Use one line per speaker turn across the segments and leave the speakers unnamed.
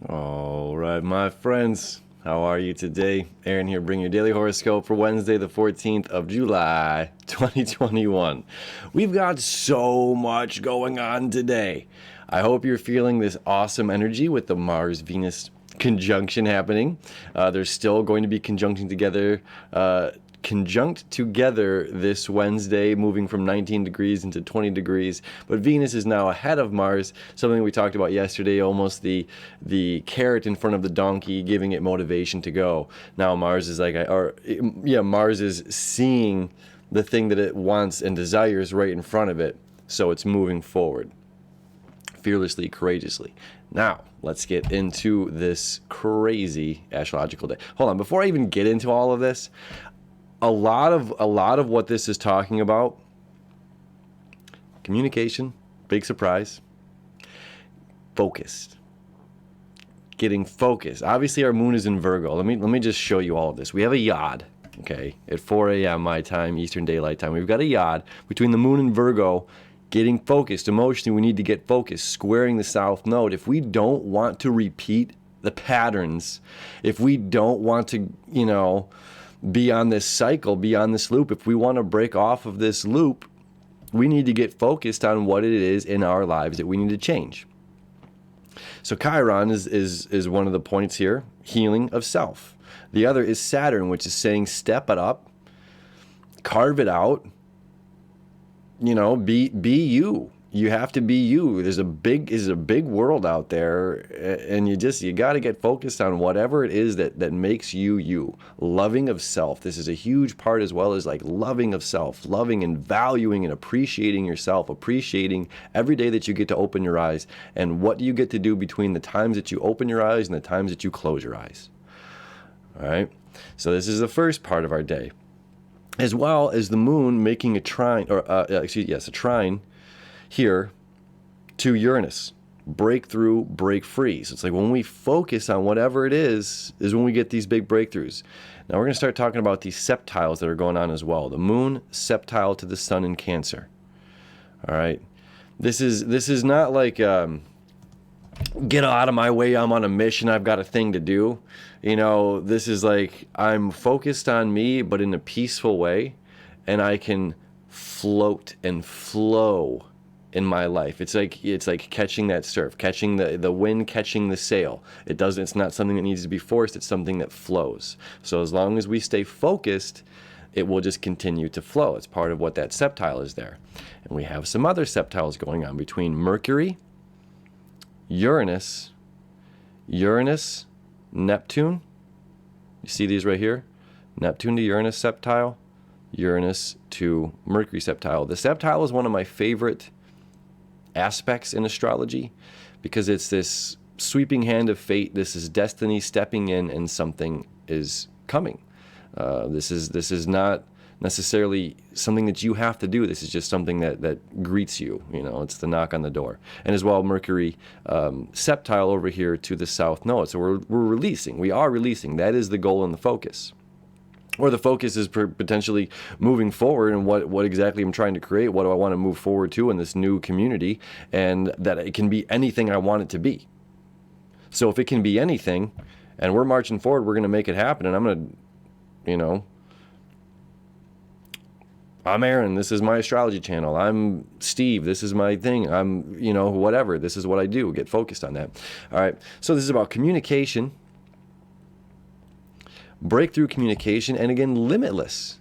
All right, my friends, how are you today? Aaron here, bringing your daily horoscope for Wednesday, the 14th of July, 2021. We've got so much going on today. I hope you're feeling this awesome energy with the Mars-Venus conjunction happening. They're still going to be conjunct together this Wednesday, moving from 19 degrees into 20 degrees. But Venus is now ahead of Mars, something we talked about yesterday, almost the carrot in front of the donkey, giving it motivation to go. Now Mars is Mars is seeing the thing that it wants and desires right in front of it, so it's moving forward fearlessly, courageously. Now, let's get into this crazy astrological day. Hold on, before I even get into all of this, a lot of what this is talking about, communication, big surprise, focused, getting focused. Obviously, our moon is in Virgo. Let me just show you all of this. We have a yod, okay, at 4 a.m. my time, Eastern Daylight Time. We've got a yod between the moon and Virgo. Getting focused. Emotionally, we need to get focused, squaring the South Node. If we don't want to repeat the patterns, if we don't want to, be on this cycle, be on this loop, if we want to break off of this loop, we need to get focused on what it is in our lives that we need to change. So Chiron is one of the points here, healing of self. The other is Saturn, which is saying step it up, carve it out, be you. You have to be you. There's a big world out there, and you got to get focused on whatever it is that makes you you. Loving of self. This is a huge part, as well as like loving of self, loving and valuing and appreciating yourself, appreciating every day that you get to open your eyes, and what do you get to do between the times that you open your eyes and the times that you close your eyes. All right. So this is the first part of our day, as well as the moon making a trine, a trine here to Uranus. Break through, break free. So it's like when we focus on whatever it is when we get these big breakthroughs. Now we're going to start talking about these septiles that are going on as well. The moon septile to the sun in Cancer. All right. This is not like get out of my way, I'm on a mission, I've got a thing to do. This is like I'm focused on me, but in a peaceful way, and I can float and flow in my life. It's like catching that surf, catching the wind, catching the sail. It's not something that needs to be forced, it's something that flows. So as long as we stay focused, it will just continue to flow. It's part of what that septile is there. And we have some other septiles going on between Mercury, Uranus, Neptune. You see these right here? Neptune to Uranus septile, Uranus to Mercury septile. The septile is one of my favorite aspects in astrology because it's this sweeping hand of fate. This is destiny stepping in, and something is coming. This is not necessarily something that you have to do. This is just something that greets you. It's the knock on the door. And as well, Mercury septile over here to the South Node. So we're releasing. We are releasing. That is the goal and the focus. Or the focus is potentially moving forward, and what exactly I'm trying to create. What do I want to move forward to in this new community? And that it can be anything I want it to be. So if it can be anything, and we're marching forward, we're going to make it happen. And I'm going to, I'm Aaron, this is my astrology channel. I'm Steve, this is my thing. I'm, whatever. This is what I do. Get focused on that. All right. So this is about communication. Breakthrough communication, and again, limitless.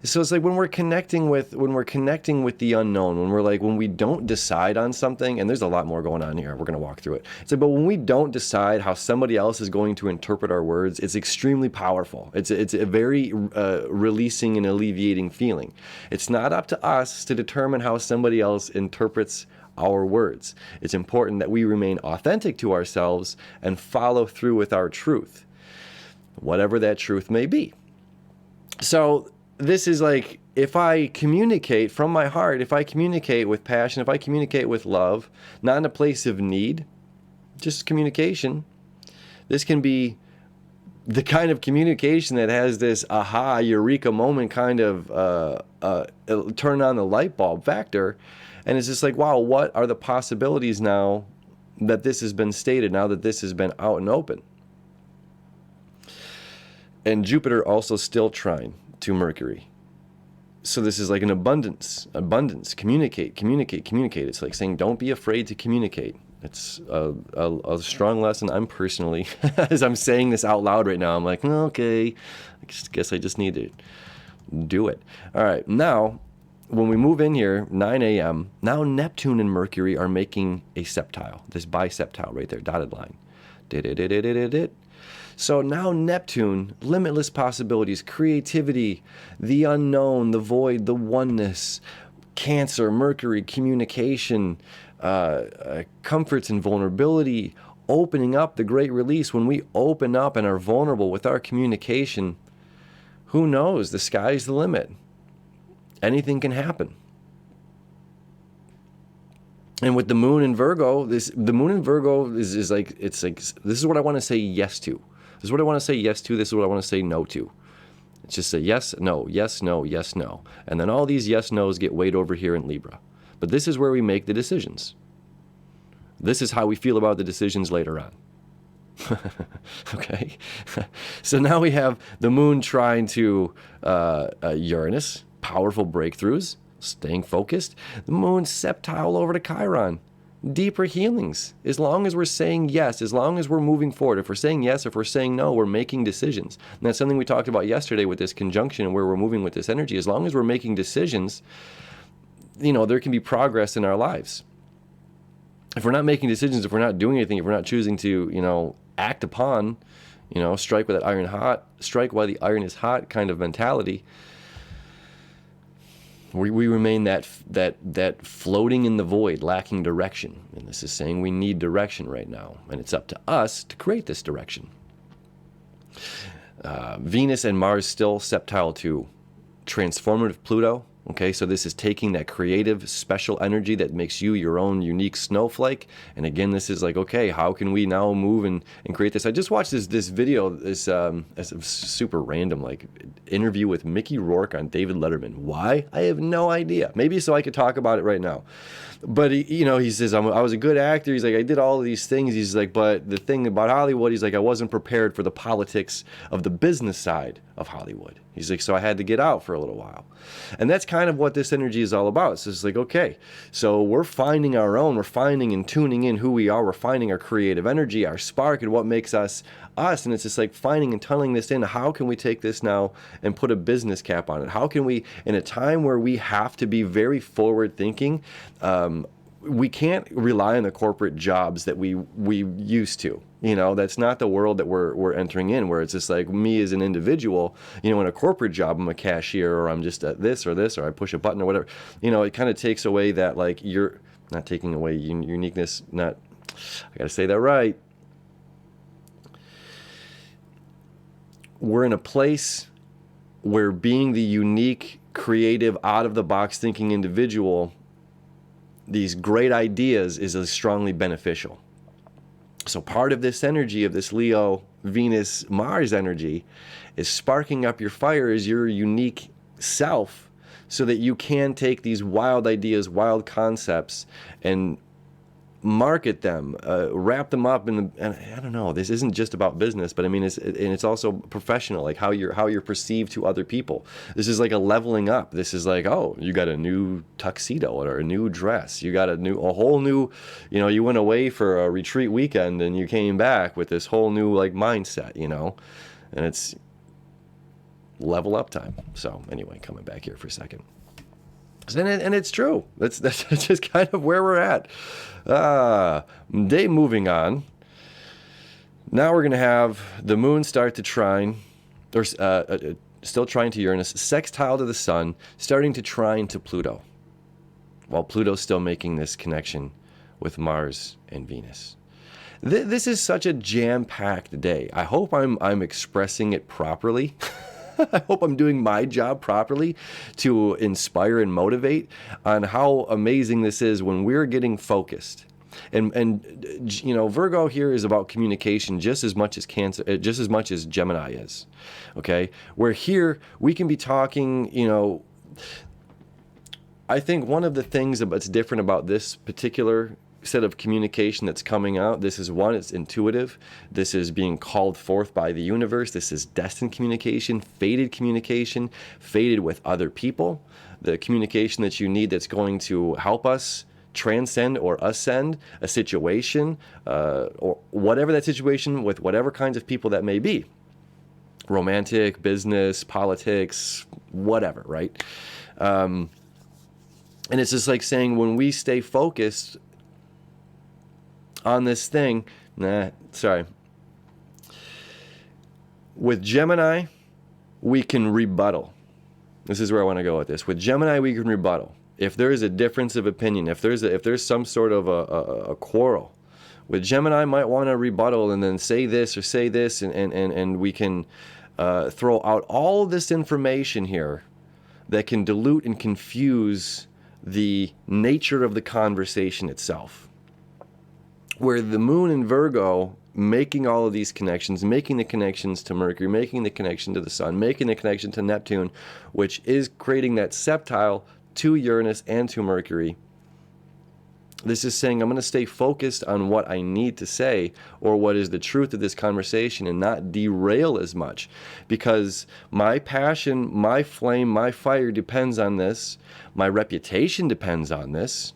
So it's like when we're connecting with the unknown, when we don't decide on something, and there's a lot more going on here. We're going to walk through it. It's like, but when we don't decide how somebody else is going to interpret our words, it's extremely powerful. It's a very releasing and alleviating feeling. It's not up to us to determine how somebody else interprets our words. It's important that we remain authentic to ourselves and follow through with our truth, whatever that truth may be. So this is like, if I communicate from my heart, if I communicate with passion, if I communicate with love, not in a place of need, just communication, this can be the kind of communication that has this aha, eureka moment kind of turn on the light bulb factor. And it's just like, wow, what are the possibilities now that this has been stated, now that this has been out and open. And Jupiter also still trine to Mercury. So this is like an abundance, communicate. It's like saying, don't be afraid to communicate. It's a strong lesson. I'm personally, as I'm saying this out loud right now, I'm like, okay, I guess I just need to do it. All right, now, when we move in here, 9 a.m., now Neptune and Mercury are making a septile, this biseptile right there, dotted line. So now Neptune, limitless possibilities, creativity, the unknown, the void, the oneness, Cancer, Mercury, communication, comforts and vulnerability, opening up, the great release. When we open up and are vulnerable with our communication, who knows? The sky's the limit. Anything can happen. And with the moon in Virgo, the moon in Virgo is like, it's like, this is what I want to say yes to. This is what I want to say yes to. This is what I want to say no to. It's just a yes, no, yes, no, yes, no. And then all these yes, no's get weighed over here in Libra. But this is where we make the decisions. This is how we feel about the decisions later on. Okay? So now we have the moon trying to Uranus, powerful breakthroughs, staying focused. The moon septile over to Chiron, deeper healings. As long as we're saying yes, as long as we're moving forward, if we're saying yes, if we're saying no, we're making decisions. And that's something we talked about yesterday with this conjunction and where we're moving with this energy. As long as we're making decisions, you know, there can be progress in our lives. If we're not making decisions, if we're not doing anything, if we're not choosing to, you know, act upon, you know, strike while the iron is hot kind of mentality, we remain that floating in the void, lacking direction. And this is saying we need direction right now. And it's up to us to create this direction. Venus and Mars still septile to transformative Pluto. Okay, so this is taking that creative, special energy that makes you your own unique snowflake. And again, this is like, okay, how can we now move and create this? I just watched this video, this super random like interview with Mickey Rourke on David Letterman. Why? I have no idea. Maybe so I could talk about it right now. But he says, I was a good actor. He's like, I did all of these things. He's like, but the thing about Hollywood, he's like, I wasn't prepared for the politics of the business side of Hollywood. He's like, so I had to get out for a little while. And that's kind of what this energy is all about. So it's like, okay, so we're finding our own, we're finding and tuning in who we are, we're finding our creative energy, our spark, and what makes us us. And it's just like finding and tunneling this in. How can we take this now and put a business cap on it? How can we, in a time where we have to be very forward thinking, we can't rely on the corporate jobs that we used to. You know, that's not the world that we're entering in, where it's just like me as an individual, you know, in a corporate job, I'm a cashier, or I'm just at this, or I push a button or whatever. You know, it kind of takes away that, like, you're not taking away uniqueness, I got to say that right. We're in a place where being the unique, creative, out-of-the-box thinking individual, these great ideas is strongly beneficial. So part of this energy of this Leo, Venus, Mars energy is sparking up your fire as your unique self so that you can take these wild ideas, wild concepts, and market them, wrap them up and I don't know, this isn't just about business, but I mean, it's also professional, like how you're perceived to other people. This is like a leveling up. This is like, oh, you got a new tuxedo or a new dress. You got a whole new, you know, you went away for a retreat weekend and you came back with this whole new like mindset, you know, and it's level up time. So anyway, coming back here for a second. And it's true. That's just kind of where we're at. Day moving on. Now we're going to have the moon start to trine, or still trine to Uranus, sextile to the sun, starting to trine to Pluto, while Pluto's still making this connection with Mars and Venus. This is such a jam-packed day. I hope I'm expressing it properly. I hope I'm doing my job properly to inspire and motivate on how amazing this is when we're getting focused. And you know, Virgo here is about communication just as much as Cancer, just as much as Gemini is. Okay, where here we can be talking, you know, I think one of the things that's different about this particular set of communication that's coming out. This is one, it's intuitive. This is being called forth by the universe. This is destined communication, fated with other people. The communication that you need that's going to help us transcend or ascend a situation, or whatever that situation, with whatever kinds of people that may be. Romantic, business, politics, whatever, right? And it's just like saying, when we stay focused on this thing, with Gemini, we can rebuttal. This is where I want to go with this. With Gemini, we can rebuttal. If there is a difference of opinion, if there's some sort of a quarrel, with Gemini, might want to rebuttal and then say this or say this, and we can throw out all of this information here that can dilute and confuse the nature of the conversation itself. Where the moon in Virgo, making all of these connections, making the connections to Mercury, making the connection to the Sun, making the connection to Neptune, which is creating that septile to Uranus and to Mercury. This is saying, I'm going to stay focused on what I need to say, or what is the truth of this conversation, and not derail as much, because my passion, my flame, my fire depends on this. My reputation depends on this.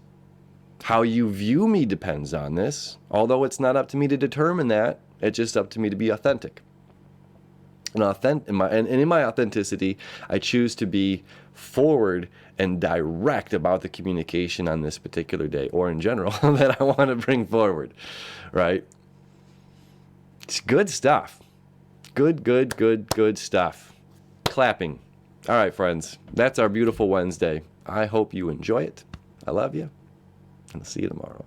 How you view me depends on this, although it's not up to me to determine that. It's just up to me to be authentic. And in my authenticity, I choose to be forward and direct about the communication on this particular day, or in general, that I want to bring forward, right? It's good stuff. Good stuff. Clapping. All right, friends, that's our beautiful Wednesday. I hope you enjoy it. I love you, and I'll see you tomorrow.